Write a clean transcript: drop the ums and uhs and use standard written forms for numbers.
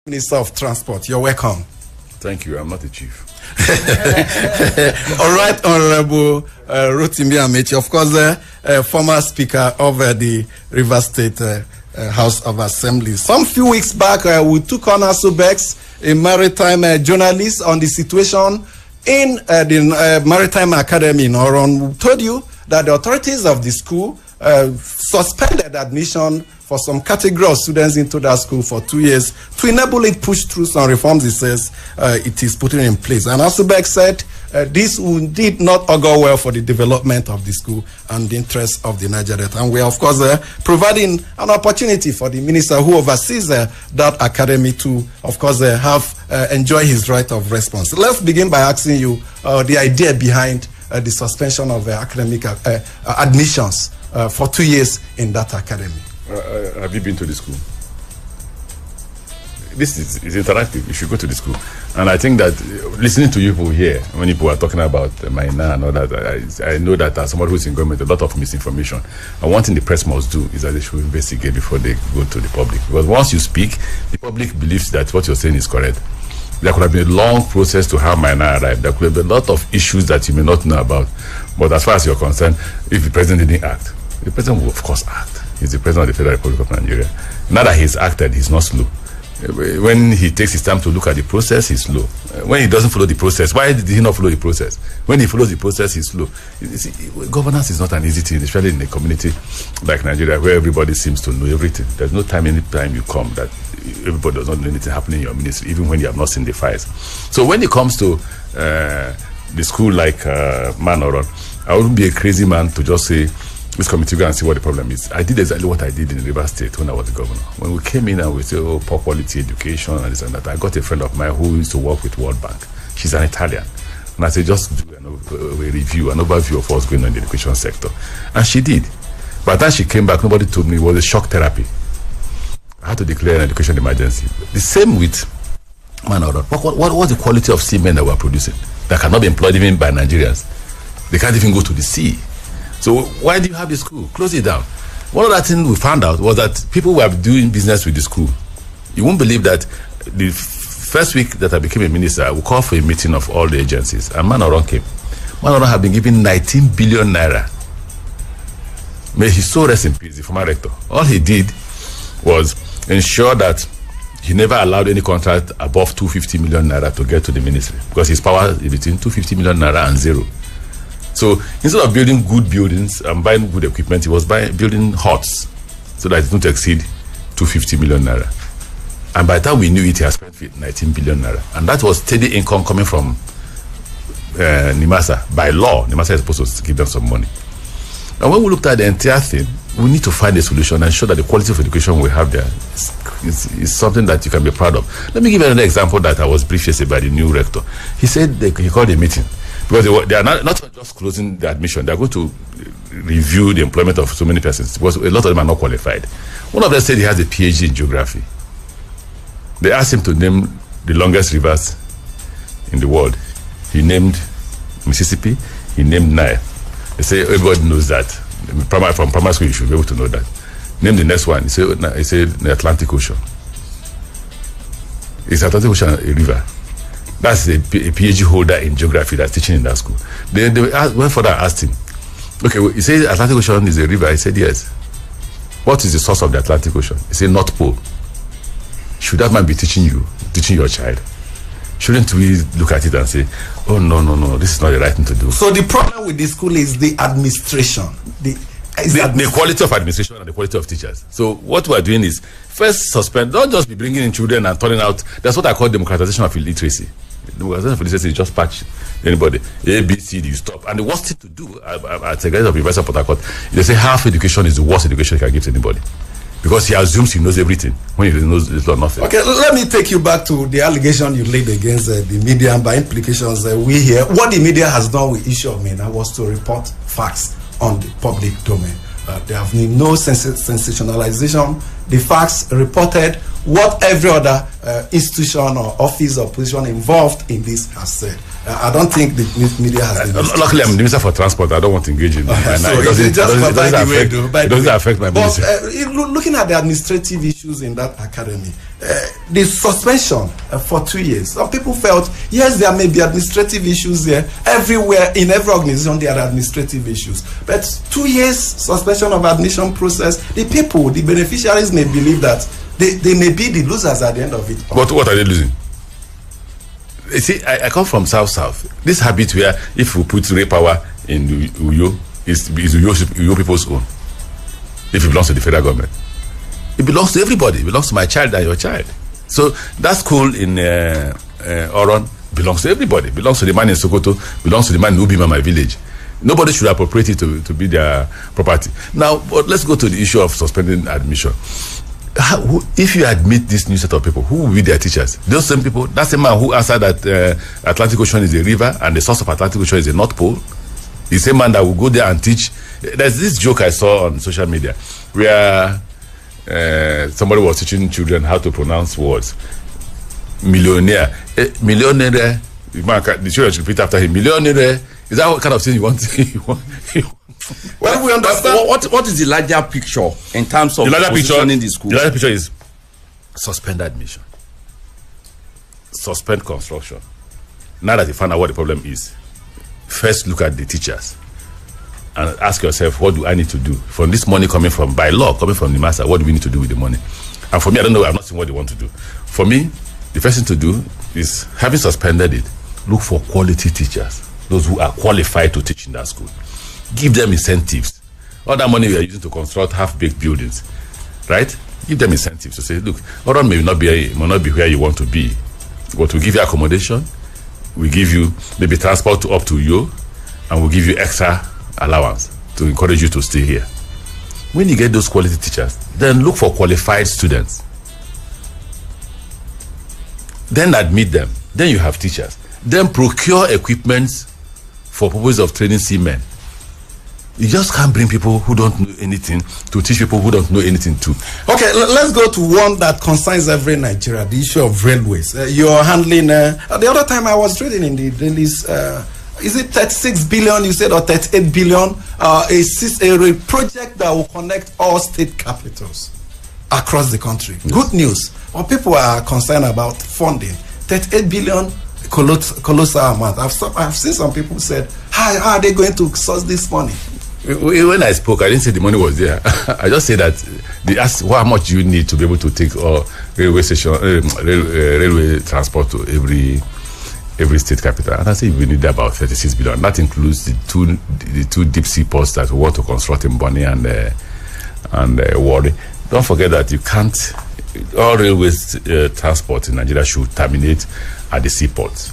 Minister of Transport, you're welcome. Thank you. I'm not the chief. All right, Honorable Rotimi Amaechi, of course, former Speaker of the Rivers State House of Assembly. Some few weeks back, we took on Asubex, a maritime journalist, on the situation in the Maritime Academy in Oron. We told you that the authorities of the school suspended admission for some category of students into that school for 2 years to enable it push through some reforms it says it is putting in place. And Asubex said this did not augur well for the development of the school and the interests of the Niger Delta. And we are, of course, providing an opportunity for the minister who oversees that academy to, of course, enjoy his right of response. Let's begin by asking you the idea behind the suspension of academic admissions for 2 years in that academy. Have you been to the school? This is interactive. You should go to the school. And I think that listening to you people here, when people are talking about Maina and all that, I know that as somebody who's in government, a lot of misinformation. And one thing the press must do is that they should investigate before they go to the public. Because once you speak, the public believes that what you're saying is correct. There could have been a long process to have Maina arrive. There could have been a lot of issues that you may not know about. But as far as you're concerned, if the president didn't act, the president will, of course, act. He's the president of the Federal Republic of Nigeria. Now that he's acted, he's not slow. When he takes his time to look at the process, he's slow. When he doesn't follow the process, why did he not follow the process? When he follows the process, he's slow. You see, governance is not an easy thing, especially in a community like Nigeria, where everybody seems to know everything. There's no time, any time you come, that everybody does not know anything happening in your ministry, even when you have not seen the files. So when it comes to the school like Oron, I wouldn't be a crazy man to just say, this committee go and see what the problem is. I did exactly what I did in Rivers State when I was the governor. When we came in and we said, oh, poor quality education and this and that, I got a friend of mine who used to work with World Bank. She's an Italian. And I said, just do a review, an overview of what's going on in the education sector. And she did. By the time she came back, nobody told me it was a shock therapy. I had to declare an education emergency. The same with Oron. What was the quality of seamen that we're producing that cannot be employed even by Nigerians? They can't even go to the sea. So why do you have the school? Close it down. One of the things we found out was that people were doing business with the school. You won't believe that the first week that I became a minister, I would call for a meeting of all the agencies, and Oron came. Oron had been given 19 billion naira. May his soul rest in peace, the former rector. All he did was ensure that he never allowed any contract above 250 million naira to get to the ministry, because his power is between 250 million naira and zero. So instead of building good buildings and buying good equipment, he was building huts so that it wouldn't exceed 250 million naira. And by the time we knew it, he had spent 19 billion naira. And that was steady income coming from NIMASA. By law, NIMASA is supposed to give them some money. And when we looked at the entire thing, we need to find a solution and ensure that the quality of education we have there is something that you can be proud of. Let me give you another example that I was briefed yesterday by the new rector. He said he called a meeting. Because they are not just closing the admission, they are going to review the employment of so many persons, because a lot of them are not qualified. One of them said he has a PhD in geography. They asked him to name the longest rivers in the world. He named Mississippi, he named Nile. They say everybody knows that. From primary school, you should be able to know that. Name the next one. He said the Atlantic Ocean. Is Atlantic Ocean a river? That's a PhD holder in geography that's teaching in that school. They went further and asked him, okay, well, you say Atlantic Ocean is a river? He said, yes. What is the source of the Atlantic Ocean? He said, North Pole. Should that man be teaching your child? Shouldn't we look at it and say, oh, no, this is not the right thing to do? So the problem with the school is the administration. The quality of administration and the quality of teachers. So what we're doing is, first suspend, don't just be bringing in children and turning out, that's what I call democratization of illiteracy. Democratization of illiteracy is just patch anybody. A, B, C, D, you stop. And the worst thing to do at the graduate of University of Port Harcourt, they say half education is the worst education you can give to anybody. Because he assumes he knows everything when he knows little or nothing. Okay, let me take you back to the allegation you laid against the media, and by implications we hear what the media has done with issue of MENA was to report facts on the public domain. There have been no sensationalization. The facts reported what every other institution or office or position involved in this has said. I don't think the media has been. Luckily, I'm the Minister for Transport. I don't want to engage in that. So It doesn't affect my ministry. Looking at the administrative issues in that academy, the suspension for 2 years, some people felt, yes, there may be administrative issues there. Everywhere, in every organization, there are administrative issues. But 2 years suspension of admission process, the people, the beneficiaries may believe that they may be the losers at the end of it. But what are they losing? You see, I come from South. This habit where if we put rail power in Uyo, is Uyo people's own. If it belongs to the federal government, it belongs to everybody. It belongs to my child and your child. So that school in Oron belongs to everybody. It belongs to the man in Sokoto. Belongs to the man in Ubima, my village. Nobody should appropriate it to be their property. Now, but let's go to the issue of suspending admission. If you admit this new set of people, who will be their teachers? Those same people, that's the man who answered that Atlantic Ocean is a river and the source of Atlantic Ocean is the North Pole. The same man that will go there and teach. There's this joke I saw on social media where somebody was teaching children how to pronounce words. Millionaire. Millionaire. The children should repeat after him. Millionaire. Is that what kind of thing you want? Well, we understand what is the larger picture in terms of positioning the school. The larger picture is suspend admission, suspend construction. Now that you find out what the problem is, first look at the teachers and ask yourself, what do I need to do? From this money coming from, by law, coming from the master, what do we need to do with the money? And for me, I don't know, I'm not seeing what they want to do. For me, the first thing to do is, having suspended it, look for quality teachers, those who are qualified to teach in that school. Give them incentives. All that money we are using to construct half-baked buildings, right? Give them incentives to say, look, Oron may not be where you want to be, but we'll give you accommodation, we give you maybe transport up to you, and we'll give you extra allowance to encourage you to stay here. When you get those quality teachers, then look for qualified students. Then admit them. Then you have teachers. Then procure equipment for purpose of training seamen. You just can't bring people who don't know anything to teach people who don't know anything too. Okay, let's go to one that concerns every Nigeria, the issue of railways. You're handling, the other time I was reading in the dailies, is it 36 billion you said, or 38 billion? A project that will connect all state capitals across the country. Good news. Well, people are concerned about funding. 38 billion, colossal amount. I've seen some people said, how are they going to source this money? When I spoke, I didn't say the money was there. I just said that they asked how much you need to be able to take railway station, railway transport to every state capital. And I say we need about 36 billion. That includes the two deep sea ports that we want to construct in Bonny and Warri. Don't forget that you can't. All railway transport in Nigeria should terminate at the seaports.